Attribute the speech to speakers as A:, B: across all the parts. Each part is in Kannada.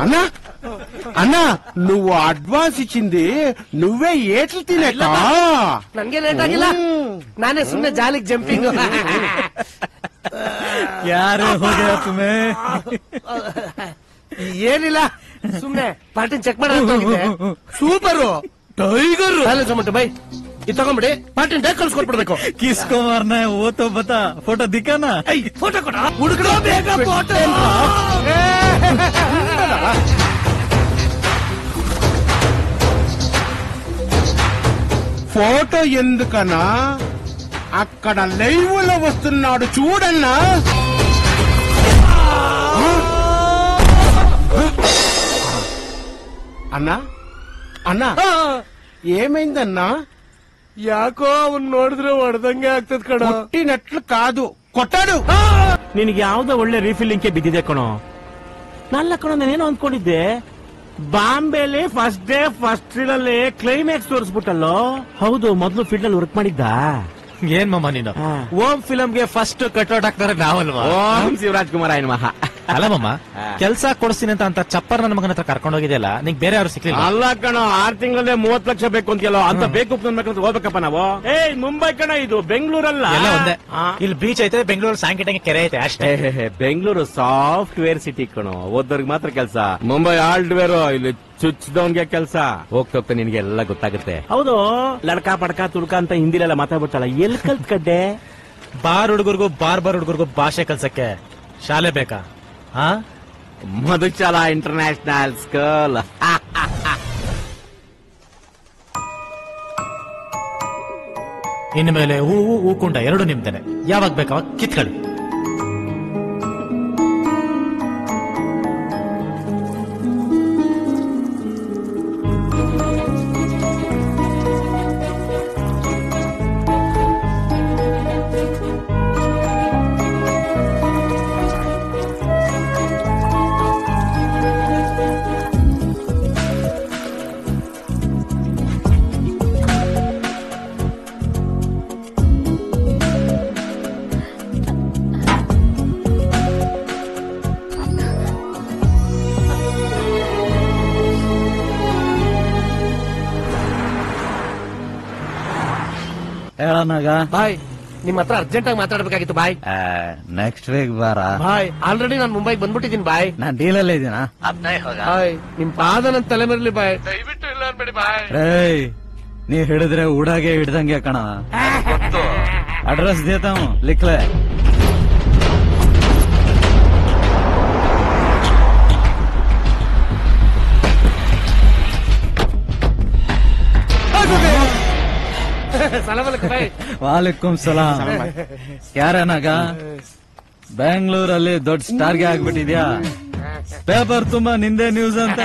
A: అన్నా అన్నా నువ్వు అడ్వాన్స్ ఇచ్చింది నువ్వే ఏట్లు తినేక
B: ನನ್ಗೆ ಲೇಟ್ ಆಗಿಲ್ಲ ನಾನೇ ಸುಮ್ನೆ ಜಾಲಿಗೆ ಜಂಪಿಂಗ್
C: ಯಾರೇ ಹೋಗ್ಯಾ ತುಮೆ
B: ಏನಿಲ್ಲ ಸುಮ್ನೆ ಪಾರ್ಟಿನ ಚೆಕ್ ಮಾಡ ಸೂಪರ್ ಟೈಗರ್ ಟೊಮೆಟೊ ಬೈ ಇದು ತಗೊಂಬಿಡಿ ಪಾರ್ಟಿನ ಡೇಕ್ ಕಳ್ಸ್ಕೊಟ್ಬಿಡ್ಬೇಕು
C: ಕಿಸ್ಕೋ ಮಾರ್ನ ಓತೋ ಬತಾ ಫೋಟೋ ದಿಕ್ಕಾನ
B: ಫೋಟೋ ಕೊಡ ಹುಡುಗರು ಬೇಗ ಫೋಟೋ
A: ఫోటో ఎందుకనా అక్కడ లైవ్ లో వస్తున్నాడు చూడన్నా అన్నా అన్నా ఏమైందన్నా
B: ಯಾಕೋ ಅವ್ನ್ ನೋಡಿದ್ರೆ ಹೊಡೆದಂಗೆ ಆಗ್ತದ ಕಣ
A: ಕೊಟ್ಟಿನట్లు ಕಾದು ಕೊಟ್ಟಾಡು
D: ನಿನಗೆ ಯಾವ್ದೋ ಒಳ್ಳೆ ರೀಫಿಲ್ಲಿಂಗ್ ಬಿದ್ದಿದೆ ಕಣೋ ನಲ್ಲ ಕಣೋ ನಾನೇನೋ ಅಂದ್ಕೊಂಡಿದ್ದೆ ಬಾಂಬೆಲಿ ಫಸ್ಟ್ ಡೇ ಫಸ್ಟ್ ಫೀಲ್ಡ್ ಅಲ್ಲಿ ಕ್ಲೈಮ್ಯಾಕ್ಸ್ ತೋರಿಸ್ಬಿಟ್ಟಲ್ಲೋ ಹೌದು ಮೊದ್ಲು ಫೀಲ್ಡ್ ಅಲ್ಲಿ ವರ್ಕ್ ಮಾಡಿದ್ದ
C: ಏನ್ ಮಮ್ಮ ನೀನು ಓಂ ಫಿಲಂಗೆ ಫಸ್ಟ್ ಕಟ್ಔಟ್ ಹಾಕ್ತಾರೆ ನಾವಲ್ವಾ
D: ಓಂ ಶಿವರಾಜ್ ಕುಮಾರ್ ಆಯ್ನ ಮಹಾ
C: ಅಲ್ಲ ಮಮ್ಮ ಕೆಲ್ಸ ಕೊಡಿಸ್ತೀನಿ ಅಂತ ಚಪ್ಪರ್ ನನ್ನ ಮಗನ ಹತ್ರ ಕರ್ಕೊಂಡು ಹೋಗಿದೆಯಲ್ಲ ನಿಂಗೆ ಬೇರೆ ಯಾರು ಸಿಕ್ಲಿಲ್ಲ
D: ಅಲ್ಲ ಕಣ 6 ತಿಂಗಳಲ್ಲೇ 30 ಲಕ್ಷ ಬೇಕು ಅಂತೀಯಲ್ಲ ಅಂತ ಬೇಕು ಅನ್ಬೇಕಂತ ಹೋಗ್ಬೇಕಪ್ಪ ನಾವು ಮುಂಬೈ ಕಣ ಇದು ಬೆಂಗಳೂರಲ್ಲ
C: ಎಲ್ಲ ಒಂದೇ ಇಲ್ಲಿ ಬೀಚ್ ಐತೆ ಬೆಂಗಳೂರು ಸಾಯಂಕಾಲ ಕೆರೆ ಐತೆ ಅಷ್ಟೇ
D: ಬೆಂಗಳೂರು ಸಾಫ್ಟ್ವೇರ್ ಸಿಟಿ ಕಣೋ ಓದೋರ್ಗೆ ಮಾತ್ರ ಕೆಲಸ ಮುಂಬೈ ಹಾರ್ಡ್ವೇರ್ ಇಲ್ಲಿ ಚುಚ್ಚದವನ್ಗೆ ಕೆಲಸ ಹೋಗ್ತಾ ನಿನ್ಗೆ ಎಲ್ಲ ಗೊತ್ತಾಗುತ್ತೆ ಹೌದು ಲಡ್ಕಾ ಪಡ್ಕ ತುಡ್ಕ ಅಂತ ಹಿಂದಿಲೆಲ್ಲ ಮಾತಾಡ್ಬಿಡ್ತಲ್ಲ ಎಲ್ ಕಲ್ತ್ ಕಡ್ಡೆ
C: ಬಾರ್ ಹುಡುಗರ್ಗೂ ಬಾರ್ ಹುಡುಗರ್ಗೂ ಭಾಷೆ ಕಲ್ಸಕ್ಕೆ ಶಾಲೆ ಬೇಕಾ ಹಾ
D: ಮಧುಚಾಲ ಇಂಟರ್ನ್ಯಾಷನಲ್ ಸ್ಕೂಲ್
C: ಇನ್ಮೇಲೆ ಹೂವು ಹೂಕುಂಡ ಎರಡು ನಿಮ್ದೇನೆ ಯಾವಾಗ ಬೇಕಾವಾಗ ಕಿತ್ಕೊಳ್ಳಿ ಹೇಳನಾಗ
B: ಬಾಯ್ ನಿಮ್ ಹತ್ರ ಅರ್ಜೆಂಟ್ ಆಗಿ ಮಾತಾಡ್ಬೇಕಾಗಿತ್ತು ಬಾಯ್
C: ನೆಕ್ಸ್ಟ್ ವೀಕ್ ಬಾರ
B: ಬಾಯ್ ಆಲ್ರೆಡಿ ನಾನು ಮುಂಬೈಗೆ ಬಂದ್ಬಿಟ್ಟಿದ್ದೀನಿ ಬಾಯ್
C: ನಾನ್ ಡೀಲಲ್ಲೇ ಇದೀನಾ
B: ಬಾಯ್ ನಿಮ್ ಪಾದ ನನ್ ತಲೆ ಮೇರ್ಲಿ ಬಾಯ್ ದಯವಿಟ್ಟು ಇಲ್ಲ ಅನ್ಬೇಡಿ ಬಾಯ್
C: ಏಯ್ ನೀ ಹಿಡಿದ್ರೆ ಉಡಾಗೆ ಹಿಡ್ದಂಗೆ ಕಣ ಅಡ್ರೆಸ್ ದೇತಾವ್ ಲಿಕ್ಲೆ ವಾಲೇಕುಂ ಸಲಾಂ ಯಾರನಾಗ ಬೆಂಗಳೂರಲ್ಲಿ ದೊಡ್ಡ ಸ್ಟಾರ್ಗೆ ಆಗ್ಬಿಟ್ಟಿದ್ಯಾ ಪೇಪರ್ ತುಂಬಾ ನಿಂದೆ ನ್ಯೂಸ್ ಅಂತ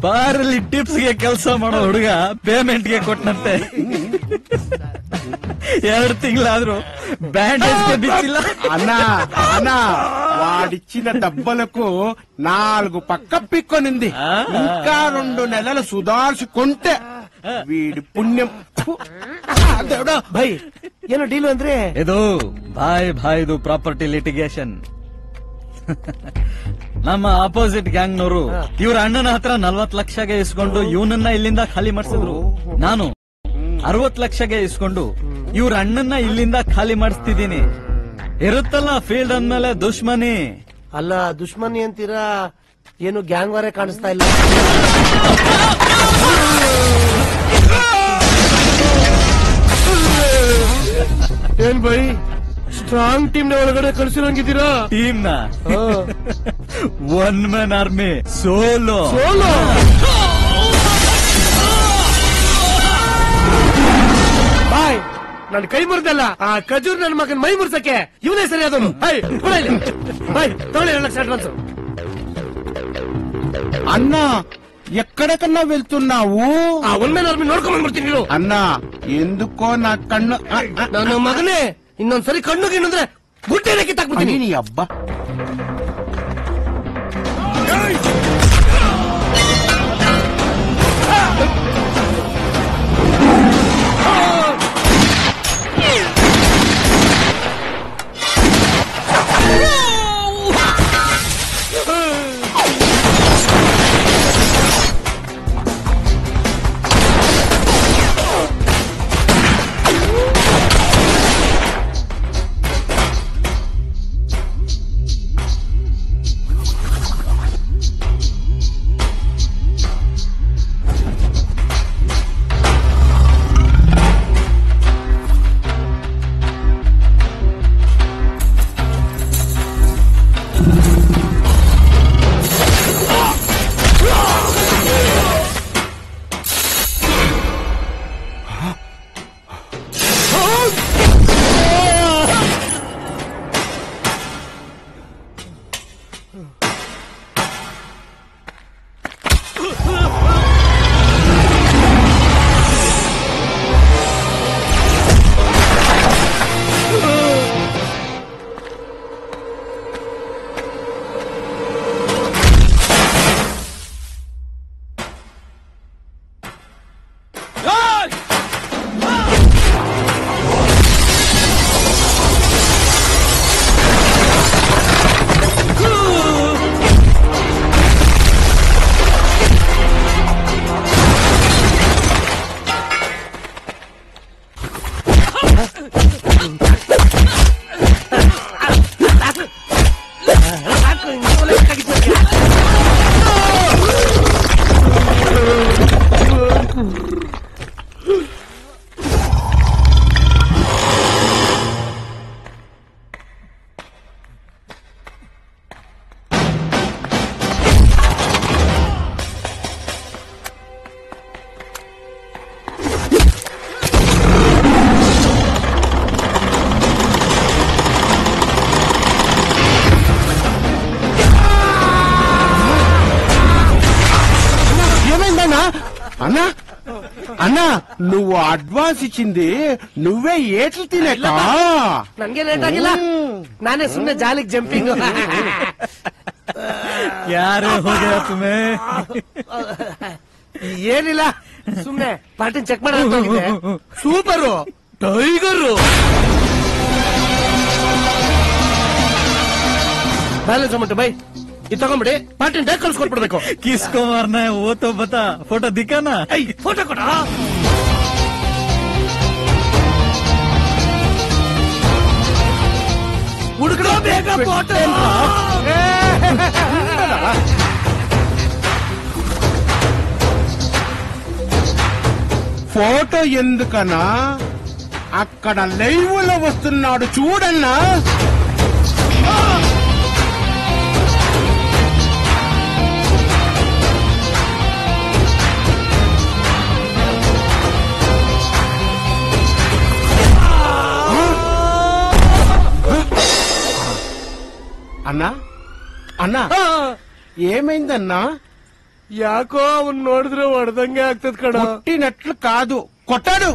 C: ಬಾರಲ್ಲಿ ಟಿಪ್ಸ್ ಗೆ ಕೆಲಸ ಮಾಡೋ ಹುಡುಗ ಪೇಮೆಂಟ್ ಗೆ ಕೊಟ್ಟನಂತೆ 2 ತಿಂಗಳಾದ್ರೂ ಬ್ಯಾಂಡೇಜ್ ಬಿಚ್ಚಿಲ್ಲ
A: అన్న అన్న వాడిచ్చిన డబ్బలకు 4 పక్క పిక్కొనింది ఇంకా 2 నెలలు సుధార్చుకుంటే వీడి పుణ్యం
B: ಭೈ ಏನೋ ಡೀಲು ಅಂದ್ರೆ
C: ಇದು ಭಾಯ್ದು ಪ್ರಾಪರ್ಟಿ ಲಿಟಿಗೇಷನ್ ನಮ್ಮ ಅಪೋಸಿಟ್ ಗ್ಯಾಂಗ್ ನವರು ಇವ್ರ ಅಣ್ಣನ ಹತ್ರ 40 ಲಕ್ಷಗೆ ಇಸ್ಕೊಂಡು ಇವನನ್ನ ಇಲ್ಲಿಂದ ಖಾಲಿ ಮಾಡಿಸಿದ್ರು ನಾನು 60 ಲಕ್ಷಗೆ ಇಸ್ಕೊಂಡು ಇವ್ರ ಅಣ್ಣನ್ನ ಇಲ್ಲಿಂದ ಖಾಲಿ ಮಾಡಿಸ್ತಿದ್ದೀನಿ ಇರುತ್ತಲ್ಲ ಫೀಲ್ಡ್ ಅಂದ್ಮೇಲೆ ದುಶ್ಮನಿ
B: ಅಲ್ಲ ದುಶ್ಮನಿ ಅಂತೀರಾ ಏನು ಗ್ಯಾಂಗ್ ವಾರೇ ಕಾಣಿಸ್ತಾ ಇಲ್ಲ ಏನ್ ಬೈ ಸ್ಟ್ರಾಂಗ್ ಟೀಮ್ ನ ಒಳಗಡೆ ಕಳಿಸಿರಂಗಿದ್ದೀರಾ
C: ಟೀಮ್ ನ 1 ಮ್ಯಾನ್ ಆರ್ಮಿ ಸೋಲೋ
B: ಬಾಯ್ ನನ್ ಕೈ ಮುರಿದಲ್ಲ ಆ ಖಜೂರ್ ನನ್ ಮಗನ್ ಮೈ ಮುರ್ಸಕ್ಕೆ ಇವನೇ ಸರಿ ಅದನ್ನು ಬಾಯ್ ತೊಗೊಳ್ಳಿ 2 ಲಕ್ಷ ಅಡ್ವಾನ್ಸ್
A: అన్న ఎక్కడికన్నా వెళ్తున్నావు
B: ಒನ್ ಮ್ಯಾನ್ ಆರ್ಮಿ ನೋಡ್ಕೊಂಡ್ ಬಂದ್ಬಿಡ್ತೀನಿ ನೀನು
A: అన్న ఎందుకో నా కన్ను
B: ನನ್ನ ಮಗನೇ ಇನ್ನೊಂದ್ಸರಿ ಕಣ್ಣುಗೆ ಇನ್ನಂದ್ರೆ ಗುಡ್ಡೆನೆ ಕಿತ್ತಾಕ್ಬಿಡ್ತೀನಿ
A: నీ అబ్బా అన్నా అన్నా నువ్వు అడ్వాన్స్ ఇచ్చింది నువ్వే ఏట్లు తినేక
B: ನನ್ಗೆ ಲೇಟ್ ಆಗಿಲ್ಲ ನಾನೇ ಸುಮ್ನೆ ಜಾಲಿಗೆ ಜಂಪಿಂಗ್
C: ಯಾರೇ ಹೋಗ್ಯಾ ತುಮೇ
B: ಏನಿಲ್ಲ ಸುಮ್ನೆ ಪಾರ್ಟಿನ ಚೆಕ್ ಮಾಡ super tiger balance amount by ಇದು ತಗೊಂಬಿಡಿ ಪಾರ್ಟಿನ ಡೇಟ್ ಕಳ್ಸ್ಕೊಟ್ಬಿಡ್ಬೇಕು
C: ಕಿಸ್ಕೋ ಮಾರ್ನ ಓ ತೋ ಬತಾ ಫೋಟೋ ದಿಕ್ಕಾನಾ
B: ಫೋಟೋ ಕೊಡ ಹುಡುಗರ ಬೇಗ ಫೋಟೋ
A: ఫోటో ఎందుకనా అక్కడ లైవ్ లో వస్తున్నాడు చూడన్నా అన్నా అన్నా ఏమైందన్నా
B: ಯಾಕೋ ಅವ್ನ್ ನೋಡಿದ್ರೆ ಹೊಡೆದಂಗೆ ಆಗ್ತದ ಕಣ
A: కొట్టినట్లు కాదు కొట్టాడు